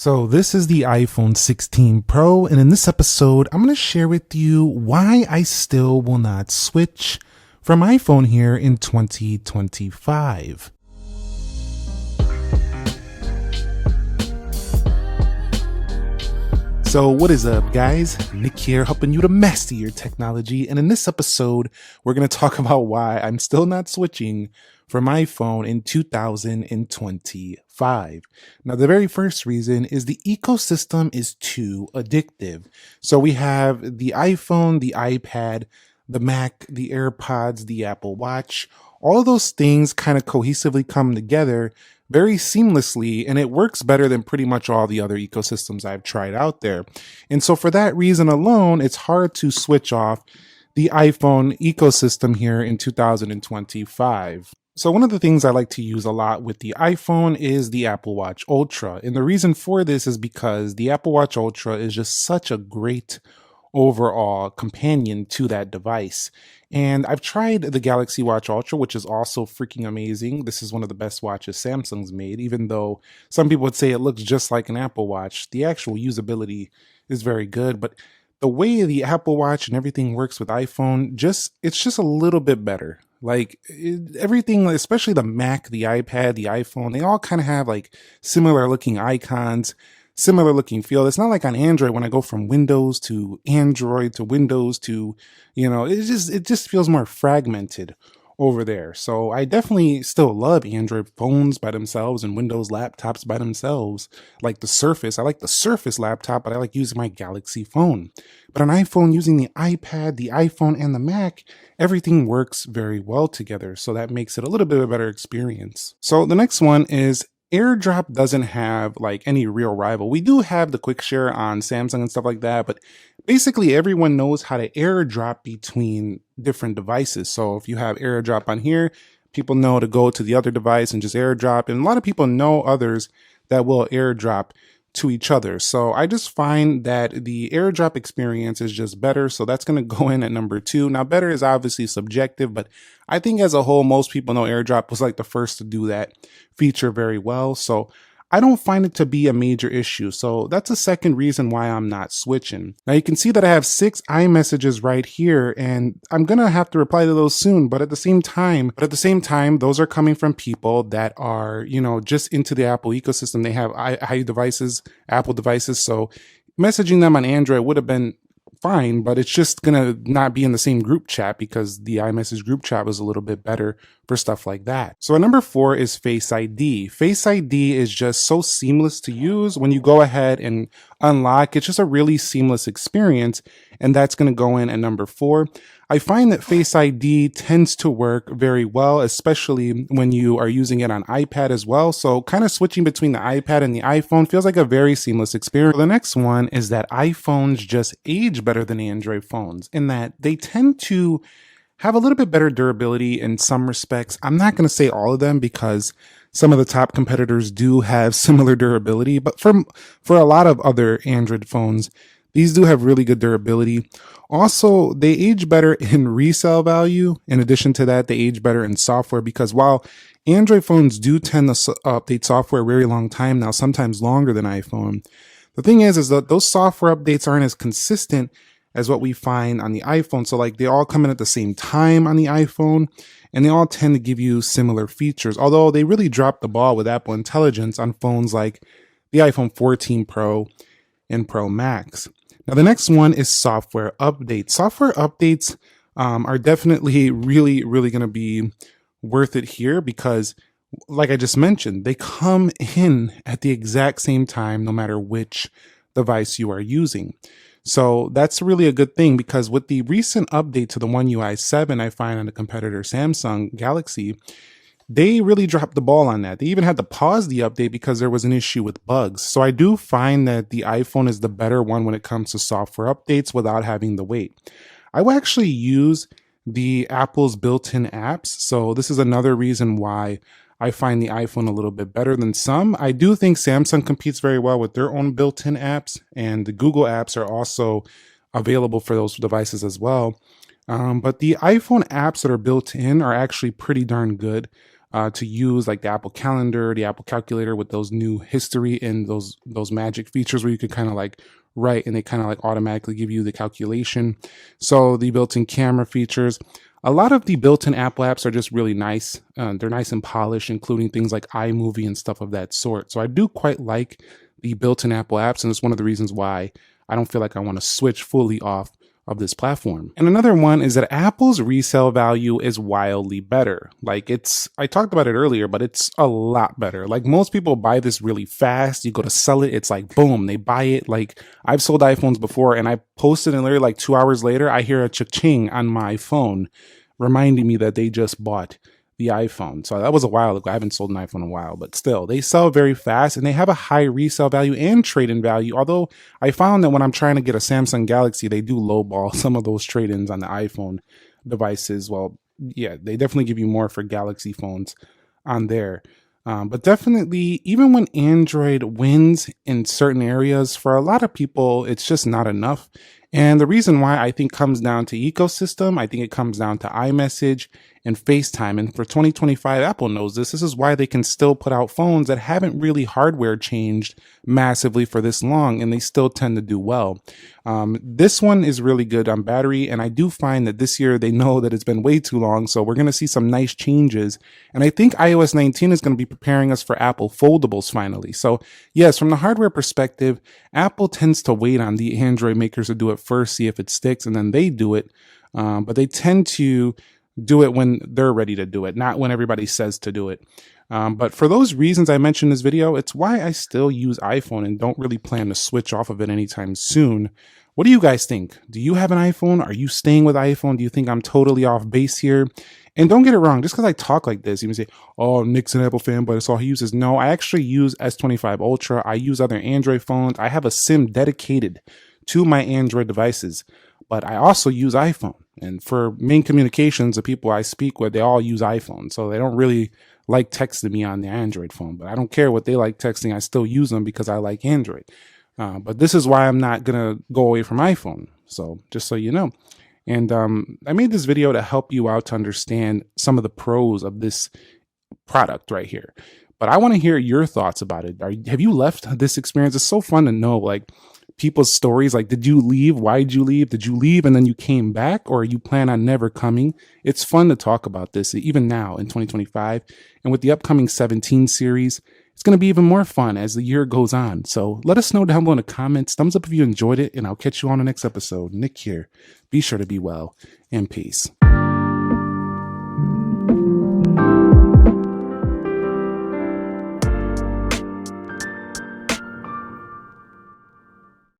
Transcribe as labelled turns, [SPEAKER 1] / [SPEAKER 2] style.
[SPEAKER 1] So this is the iPhone 16 Pro, and in this episode, I'm going to share with you why I still will not switch from iPhone here in 2025. So what is up, guys? Nick here, helping you to master your technology, and in this episode, we're going to talk about why I'm still not switching from iPhone in 2025. Now, the very first reason is the ecosystem is too addictive. So we have the iPhone, the iPad, the Mac, the AirPods, the Apple Watch. All of those things kind of cohesively come together very seamlessly, and it works better than pretty much all the other ecosystems I've tried out there. And so for that reason alone, it's hard to switch off the iPhone ecosystem here in 2025. So one of the things I like to use a lot with the iPhone is the Apple Watch Ultra. And the reason for this is because the Apple Watch Ultra is just such a great overall companion to that device. And I've tried the Galaxy Watch Ultra, which is also freaking amazing. This is one of the best watches Samsung's made, even though some people would say it looks just like an Apple Watch. The actual usability is very good, but the way the Apple Watch and everything works with iPhone, it's just a little bit better. Everything, especially the Mac, the iPad, the iPhone, they all kind of have like similar looking icons, similar looking feel. It's not like on Android when I go from Windows to Android to Windows to, it just feels more fragmented over there. So I definitely still love Android phones by themselves and Windows laptops by themselves. Like the Surface, I like the Surface laptop, but I like using my Galaxy phone. But on iPhone, using the iPad, the iPhone, and the Mac, everything works very well together. So that makes it a little bit of a better experience. So the next one is AirDrop doesn't have like any real rival. We do have the quick share on Samsung and stuff like that, but basically everyone knows how to AirDrop between different devices. So if you have AirDrop on here, people know to go to the other device and just AirDrop. And a lot of people know others that will AirDrop to each other. So I just find that the AirDrop experience is just better. So that's going to go in at number 2. Now, better is obviously subjective, but I think as a whole, most people know AirDrop was like the first to do that feature very well. So I don't find it to be a major issue. So that's a second reason why I'm not switching. Now you can see that I have 6 iMessages right here, and I'm going to have to reply to those soon. But at the same time, those are coming from people that are, just into the Apple ecosystem. They have devices, Apple devices. So messaging them on Android would have been fine, but it's just gonna not be in the same group chat because the iMessage group chat was a little bit better for stuff like that. So at number 4 is Face ID. Face ID is just so seamless to use. When you go ahead and unlock, it's just a really seamless experience, and that's gonna go in at number 4. I find that Face ID tends to work very well, especially when you are using it on iPad as well. So kind of switching between the iPad and the iPhone feels like a very seamless experience. The next one is that iPhones just age better than Android phones in that they tend to have a little bit better durability in some respects. I'm not going to say all of them because some of the top competitors do have similar durability, but for a lot of other Android phones, these do have really good durability. Also, they age better in resale value. In addition to that, they age better in software because while Android phones do tend to update software a very long time now, sometimes longer than iPhone, the thing is that those software updates aren't as consistent as what we find on the iPhone. So like they all come in at the same time on the iPhone, and they all tend to give you similar features. Although they really dropped the ball with Apple Intelligence on phones like the iPhone 14 Pro and Pro Max. Now, the next one is software updates. Software updates are definitely really going to be worth it here because, like I just mentioned, they come in at the exact same time, no matter which device you are using. So that's really a good thing because with the recent update to the One UI 7, I find on the competitor Samsung Galaxy, they really dropped the ball on that. They even had to pause the update because there was an issue with bugs. So I do find that the iPhone is the better one when it comes to software updates without having to wait. I will actually use the Apple's built-in apps. So this is another reason why I find the iPhone a little bit better than some. I do think Samsung competes very well with their own built-in apps, and the Google apps are also available for those devices as well. But the iPhone apps that are built in are actually pretty darn good. to use, like the Apple Calendar, the Apple Calculator with those new history and those magic features where you can kind of like write and they kind of like automatically give you the calculation. So the built-in camera features. A lot of the built-in Apple apps are just really nice. They're nice and polished, including things like iMovie and stuff of that sort. So I do quite like the built-in Apple apps, and it's one of the reasons why I don't feel like I want to switch fully off of this platform. And another one is that Apple's resale value is wildly better. Like I talked about it earlier, but it's a lot better. Like most people buy this really fast. You go to sell it, it's like boom, they buy it. Like I've sold iPhones before and I posted and literally like 2 hours later, I hear a cha-ching on my phone reminding me that they just bought the iPhone. So that was a while ago. I haven't sold an iPhone in a while, but still, they sell very fast and they have a high resale value and trade-in value. Although I found that when I'm trying to get a Samsung Galaxy, they do lowball some of those trade-ins on the iPhone devices. Well, yeah, they definitely give you more for Galaxy phones on there. But definitely, even when Android wins in certain areas, for a lot of people, it's just not enough. And the reason why I think comes down to ecosystem. I think it comes down to iMessage and FaceTime. And for 2025, Apple knows this. This is why they can still put out phones that haven't really hardware changed massively for this long, and they still tend to do well. This one is really good on battery, and I do find that this year they know that it's been way too long, so we're going to see some nice changes. And I think iOS 19 is going to be preparing us for Apple foldables finally. So yes, from the hardware perspective, Apple tends to wait on the Android makers to do it first, see if it sticks, and then they do it. But they tend to do it when they're ready to do it, not when everybody says to do it. But for those reasons I mentioned in this video, it's why I still use iPhone and don't really plan to switch off of it anytime soon. What do you guys think? Do you have an iPhone? Are you staying with iPhone? Do you think I'm totally off base here? And don't get it wrong, just because I talk like this, you can say, oh, Nick's an Apple fan, but it's all he uses. No, I actually use S25 Ultra. I use other Android phones. I have a SIM dedicated to my Android devices, but I also use iPhone. And for main communications, the people I speak with, they all use iPhone. So they don't really like texting me on the Android phone, but I don't care what they like texting. I still use them because I like Android. But this is why I'm not going to go away from iPhone. So just so you know. And I made this video to help you out to understand some of the pros of this product right here. But I want to hear your thoughts about it. Have you left this experience? It's so fun to know, like, people's stories. Like, did you leave? Why did you leave? Did you leave and then you came back, or you plan on never coming? It's fun to talk about this, even now in 2025. And with the upcoming 17 series, it's going to be even more fun as the year goes on. So let us know down below in the comments. Thumbs up if you enjoyed it, and I'll catch you on the next episode. Nick here. Be sure to be well, and peace.